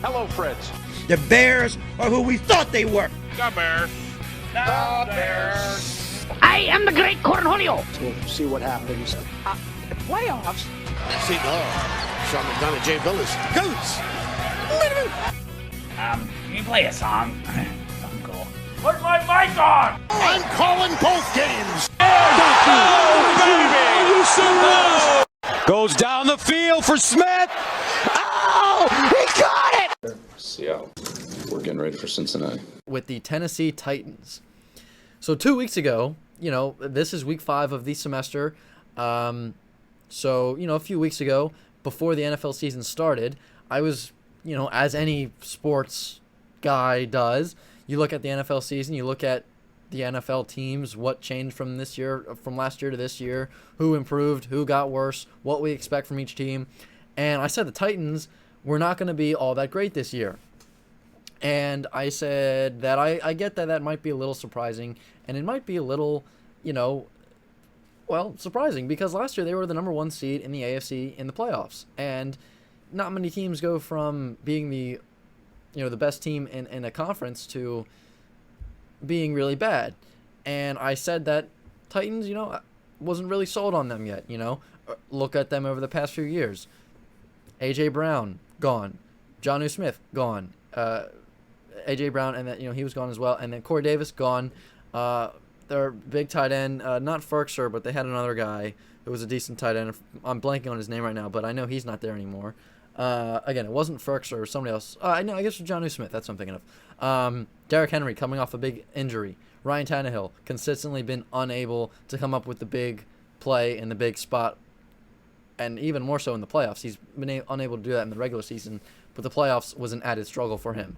Hello, Fritz. The Bears are who we thought they were. The Bears. The Bears. I am the great Cornholio. We'll see what happens. Playoffs? See, Sean McDonough, Jay Billis. Goats. Can you play a song? Something cool. Put my mic on! I'm calling both games. Goes down the field for Smith. Oh, he got it. Seattle. We're getting ready for Cincinnati. With the Tennessee Titans. So 2 weeks ago, this is week 5 of the semester. So, a few weeks ago, before the NFL season started, I was, as any sports guy does, you look at the NFL season, you look at the NFL teams, what changed from last year to this year, who improved, who got worse, what we expect from each team. And I said the Titans were not going to be all that great this year. And I said that I get that might be a little surprising, and it might be a little, surprising, because last year they were the number 1 seed in the AFC in the playoffs. And not many teams go from being the best team in a conference to being really bad. And I said that Titans, wasn't really sold on them yet, Look at them over the past few years. A.J. Brown, gone. Jonnu Smith, gone. A.J. Brown, and then, he was gone as well. And then Corey Davis, gone. Their big tight end, not Ferkser, but they had another guy who was a decent tight end. I'm blanking on his name right now, but I know he's not there anymore. Again, it wasn't Ferkser or somebody else. I guess it was Jonnu Smith. That's what I'm thinking of. Derrick Henry coming off a big injury. Ryan Tannehill consistently been unable to come up with the big play in the big spot, and even more so in the playoffs. He's been unable to do that in the regular season, but the playoffs was an added struggle for him.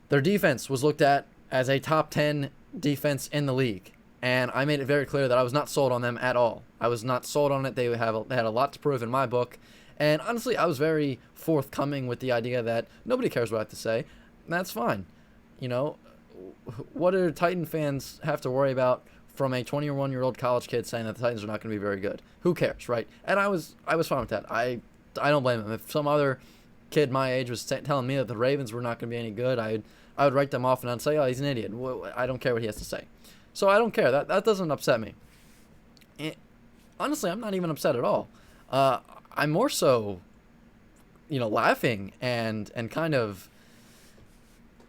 Their defense was looked at as a top 10 defense in the league, and I made it very clear that I was not sold on them at all. I was not sold on it. They had a lot to prove in my book, and honestly, I was very forthcoming with the idea that nobody cares what I have to say, and that's fine. What do Titan fans have to worry about from a 21-year-old college kid saying that the Titans are not going to be very good? Who cares, right? And I was fine with that. I don't blame him. If some other kid my age was telling me that the Ravens were not going to be any good, I would write them off and I'd say, oh, he's an idiot. I don't care what he has to say. So I don't care. That doesn't upset me. And honestly, I'm not even upset at all. I'm more so, laughing and kind of,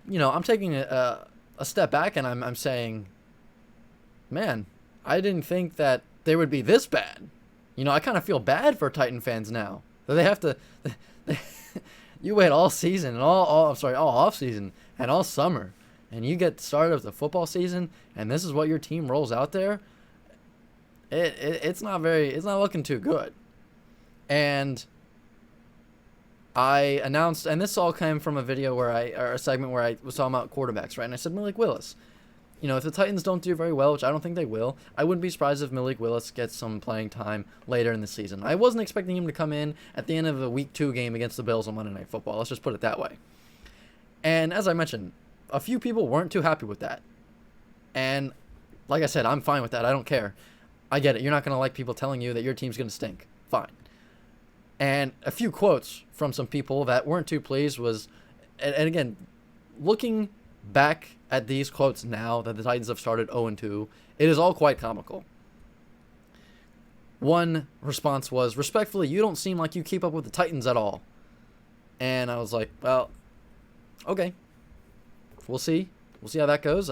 I'm taking a step back and I'm saying, man, I didn't think that they would be this bad. I kind of feel bad for Titan fans now that they have to. You wait all season and all off season and all summer, and you get the start of the football season, and this is what your team rolls out there. It's not looking too good. And I announced, and this all came from a video or a segment where I was talking about quarterbacks, right? And I said Malik Willis. If the Titans don't do very well, which I don't think they will, I wouldn't be surprised if Malik Willis gets some playing time later in the season. I wasn't expecting him to come in at the end of a Week 2 game against the Bills on Monday Night Football. Let's just put it that way. And as I mentioned, a few people weren't too happy with that. And like I said, I'm fine with that. I don't care. I get it. You're not going to like people telling you that your team's going to stink. Fine. And a few quotes from some people that weren't too pleased was, and again, looking back at these quotes now that the Titans have started 0-2, it is all quite comical. One response was, respectfully, you don't seem like you keep up with the Titans at all. And I was like, well, okay. We'll see. We'll see how that goes.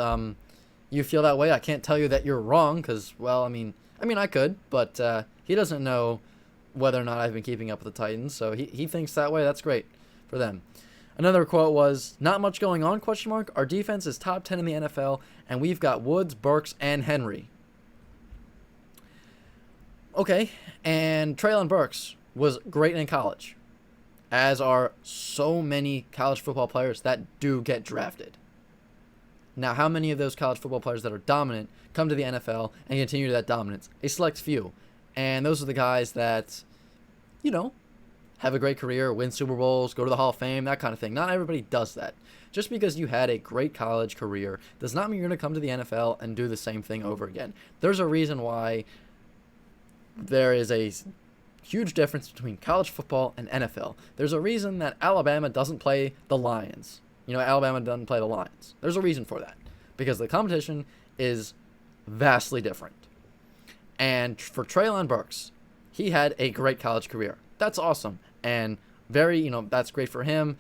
You feel that way. I can't tell you that you're wrong because, well, I mean I could, but he doesn't know whether or not I've been keeping up with the Titans, so he thinks that way. That's great for them. Another quote was, not much going on, ? Our defense is top 10 in the NFL, and we've got Woods, Burks, and Henry. Okay, and Treylon Burks was great in college, as are so many college football players that do get drafted. Now, how many of those college football players that are dominant come to the NFL and continue that dominance? A select few. And those are the guys that, have a great career, win Super Bowls, go to the Hall of Fame, that kind of thing. Not everybody does that. Just because you had a great college career does not mean you're going to come to the NFL and do the same thing over again. There's a reason why there is a huge difference between college football and NFL. There's a reason that Alabama doesn't play the Lions. Alabama doesn't play the Lions. There's a reason for that. Because the competition is vastly different. And for Treylon Burks, he had a great college career. That's awesome. And that's great for him.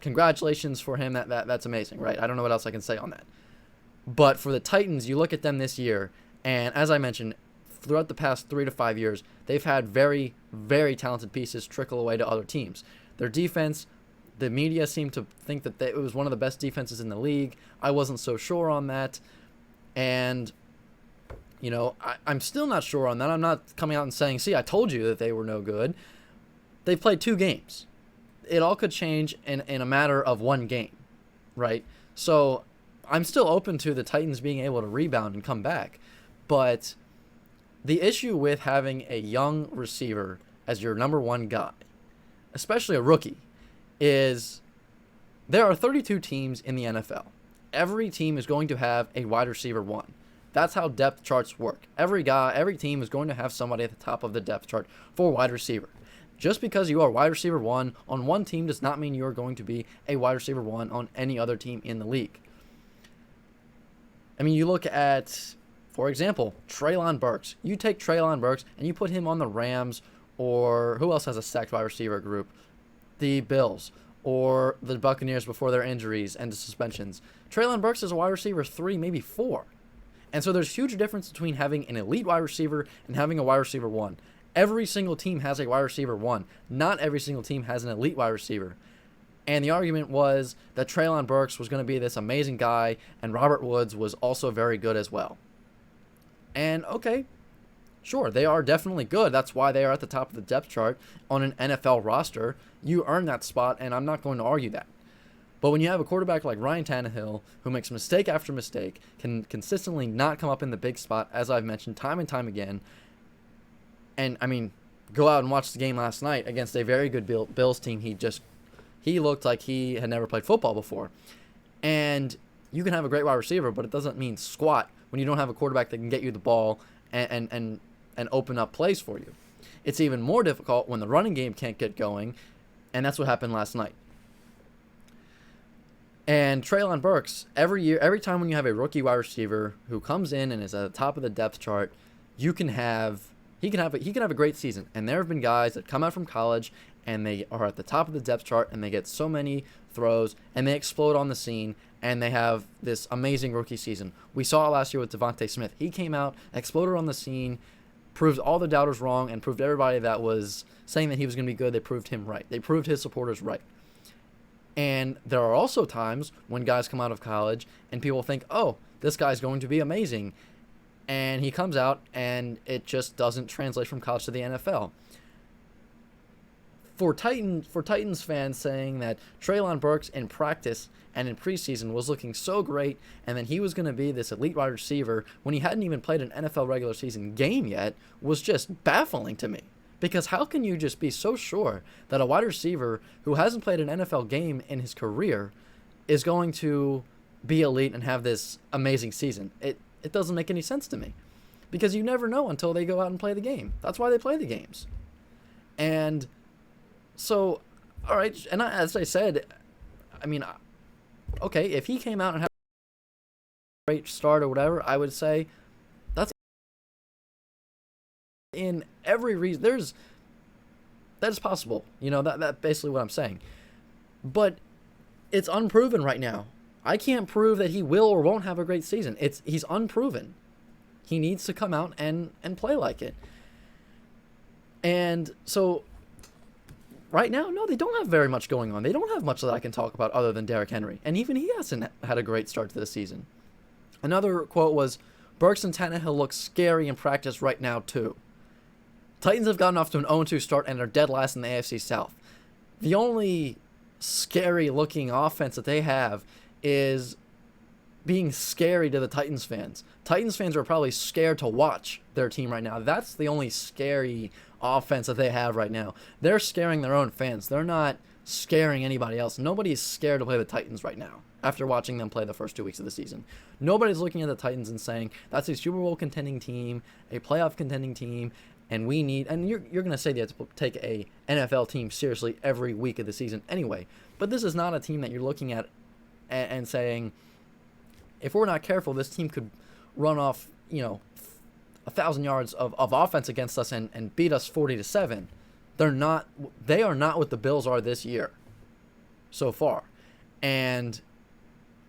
Congratulations for him. That's amazing, right? I don't know what else I can say on that. But for the Titans, you look at them this year, and as I mentioned, throughout the past 3 to 5 years, they've had very, very talented pieces trickle away to other teams. Their defense, the media seemed to think that it was one of the best defenses in the league. I wasn't so sure on that. And, I'm still not sure on that. I'm not coming out and saying, see, I told you that they were no good. They've played 2 games. It all could change in a matter of 1 game, right? So I'm still open to the Titans being able to rebound and come back. But the issue with having a young receiver as your number 1 guy, especially a rookie, is there are 32 teams in the NFL. Every team is going to have a wide receiver 1. That's how depth charts work. Every team is going to have somebody at the top of the depth chart for wide receiver. Just because you are wide receiver 1 on one team does not mean you are going to be a wide receiver 1 on any other team in the league. I mean, you look at, for example, Treylon Burks. You take Treylon Burks and you put him on the Rams, or who else has a stacked wide receiver group? The Bills or the Buccaneers before their injuries and the suspensions. Treylon Burks is a wide receiver 3, maybe 4. And so there's huge difference between having an elite wide receiver and having a wide receiver 1. Every single team has a wide receiver 1. Not every single team has an elite wide receiver. And the argument was that Treylon Burks was going to be this amazing guy, and Robert Woods was also very good as well. And okay, sure, they are definitely good. That's why they are at the top of the depth chart on an NFL roster. You earn that spot, and I'm not going to argue that. But when you have a quarterback like Ryan Tannehill, who makes mistake after mistake, can consistently not come up in the big spot, as I've mentioned time and time again, and, I mean, go out and watch the game last night against a very good Bills team. He looked like he had never played football before. And you can have a great wide receiver, but it doesn't mean squat when you don't have a quarterback that can get you the ball and open up plays for you. It's even more difficult when the running game can't get going, and that's what happened last night. And Treylon Burks, every time when you have a rookie wide receiver who comes in and is at the top of the depth chart, he can have a great season. And there have been guys that come out from college and they are at the top of the depth chart and they get so many throws and they explode on the scene and they have this amazing rookie season. We saw it last year with Devontae Smith. He came out, exploded on the scene, proved all the doubters wrong, and proved everybody that was saying that he was going to be good, they proved him right. They proved his supporters right. And there are also times when guys come out of college and people think, oh, this guy's going to be amazing. And he comes out and it just doesn't translate from college to the NFL. For Titans fans saying that Treylon Burks in practice and in preseason was looking so great and then he was going to be this elite wide receiver when he hadn't even played an NFL regular season game yet was just baffling to me. Because how can you just be so sure that a wide receiver who hasn't played an NFL game in his career is going to be elite and have this amazing season? It doesn't make any sense to me. Because you never know until they go out and play the game. That's why they play the games. And so, all right, and as I said, I mean, okay, if he came out and had a great start or whatever, I would say that's in every reason. That is possible. That's basically what I'm saying. But it's unproven right now. I can't prove that he will or won't have a great season. He's unproven. He needs to come out and play like it. And so right now, no, they don't have very much going on. They don't have much that I can talk about other than Derrick Henry. And even he hasn't had a great start to the season. Another quote was, Burks and Tannehill look scary in practice right now, too. Titans have gotten off to an 0-2 start and are dead last in the AFC South. The only scary-looking offense that they have is being scary to the Titans fans. Titans fans are probably scared to watch their team right now. That's the only scary offense that they have right now. They're scaring their own fans. They're not scaring anybody else. Nobody's scared to play the Titans right now after watching them play the first 2 weeks of the season. Nobody's looking at the Titans and saying, that's a Super Bowl contending team, a playoff contending team, And we need, and you're going to say they have to take a NFL team seriously every week of the season anyway. But this is not a team that you're looking at and saying, if we're not careful, this team could run off, 1,000 yards of offense against us and beat us 40-7. They are not what the Bills are this year so far. And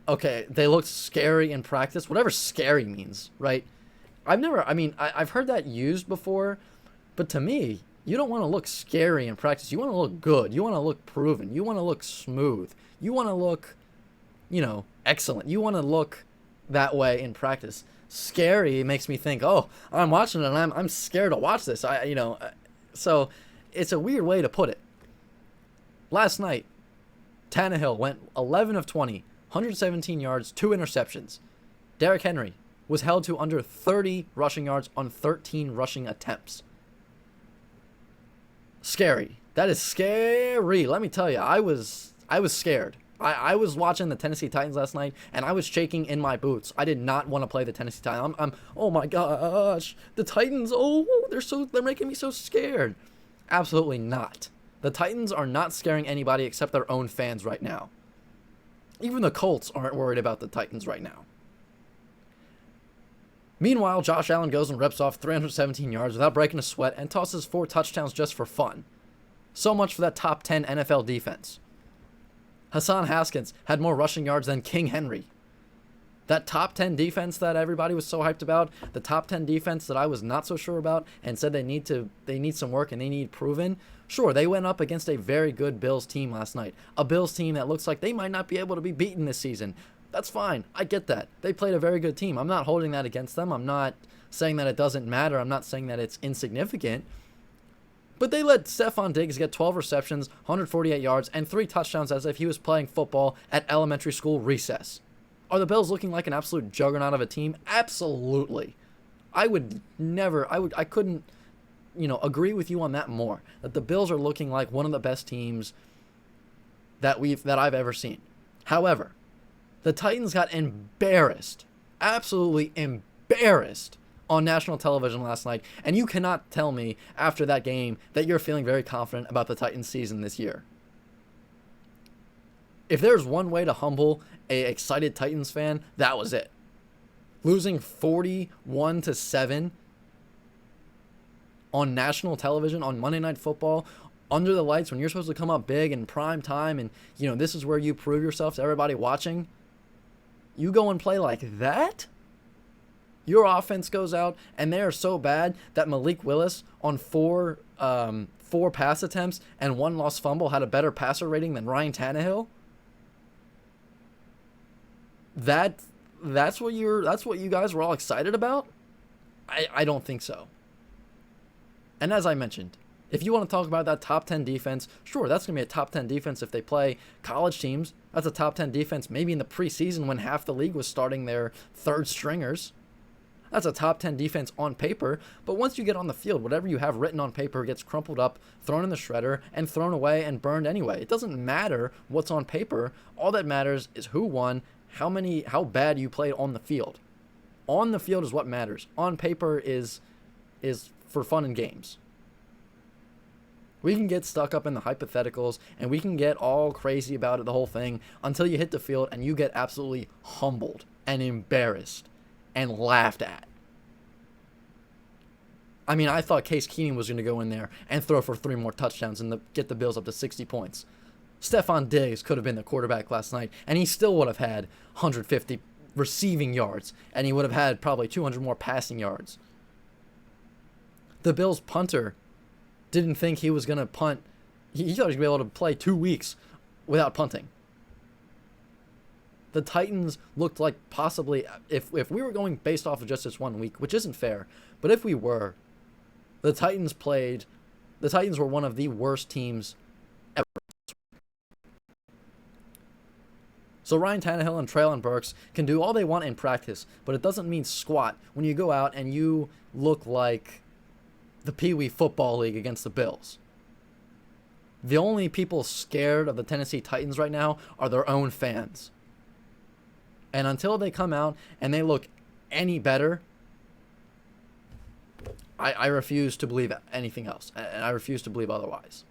okay, they looked scary in practice, whatever scary means, right? I've heard that used before, but to me, you don't want to look scary in practice. You want to look good. You want to look proven. You want to look smooth. You want to look, excellent. You want to look that way in practice. Scary makes me think, oh, I'm watching it and I'm scared to watch this. So it's a weird way to put it. Last night, Tannehill went 11 of 20, 117 yards, 2 interceptions. Derrick Henry was held to under 30 rushing yards on 13 rushing attempts. Scary. That is scary. Let me tell you, I was scared. I was watching the Tennessee Titans last night, and I was shaking in my boots. I did not want to play the Tennessee Titans. Oh my gosh, the Titans. Oh, they're making me so scared. Absolutely not. The Titans are not scaring anybody except their own fans right now. Even the Colts aren't worried about the Titans right now. Meanwhile, Josh Allen goes and rips off 317 yards without breaking a sweat and tosses 4 touchdowns just for fun. So much for that top 10 NFL defense. Hassan Haskins had more rushing yards than King Henry. That top 10 defense that everybody was so hyped about, the top 10 defense that I was not so sure about and said they need some work and they need proven. Sure, they went up against a very good Bills team last night. A Bills team that looks like they might not be able to be beaten this season. That's fine. I get that. They played a very good team. I'm not holding that against them. I'm not saying that it doesn't matter. I'm not saying that it's insignificant. But they let Stephon Diggs get 12 receptions, 148 yards, and 3 touchdowns as if he was playing football at elementary school recess. Are the Bills looking like an absolute juggernaut of a team? Absolutely. I couldn't, agree with you on that more. That the Bills are looking like one of the best teams that I've ever seen. However, the Titans got embarrassed, absolutely embarrassed on national television last night, and you cannot tell me after that game that you're feeling very confident about the Titans season this year. If there's one way to humble a excited Titans fan, that was it. Losing 41-7 on national television on Monday Night Football under the lights when you're supposed to come up big in prime time and this is where you prove yourself to everybody watching. You go and play like that? Your offense goes out, and they are so bad that Malik Willis on 4 pass attempts and 1 lost fumble had a better passer rating than Ryan Tannehill? That's what you guys were all excited about? I don't think so. And as I mentioned, if you want to talk about that top 10 defense, sure, that's going to be a top 10 defense if they play college teams. That's a top 10 defense maybe in the preseason when half the league was starting their third stringers. That's a top 10 defense on paper, but once you get on the field, whatever you have written on paper gets crumpled up, thrown in the shredder, and thrown away and burned anyway. It doesn't matter what's on paper. All that matters is who won, how bad you played on the field. On the field is what matters. On paper is for fun and games. We can get stuck up in the hypotheticals, and we can get all crazy about it, the whole thing, until you hit the field and you get absolutely humbled and embarrassed and laughed at. I thought Case Keenum was going to go in there and throw for 3 more touchdowns and get the Bills up to 60 points. Stephon Diggs could have been the quarterback last night, and he still would have had 150 receiving yards, and he would have had probably 200 more passing yards. The Bills punter didn't think he was going to punt. He thought he was going to be able to play 2 weeks without punting. The Titans looked like possibly, if we were going based off of just this 1 week, which isn't fair, but if we were, the Titans were one of the worst teams ever. So Ryan Tannehill and Treylon Burks can do all they want in practice, but it doesn't mean squat when you go out and you look like the Pee Wee Football League against the Bills. The only people scared of the Tennessee Titans right now are their own fans. And until they come out and they look any better, I refuse to believe anything else, and I refuse to believe otherwise.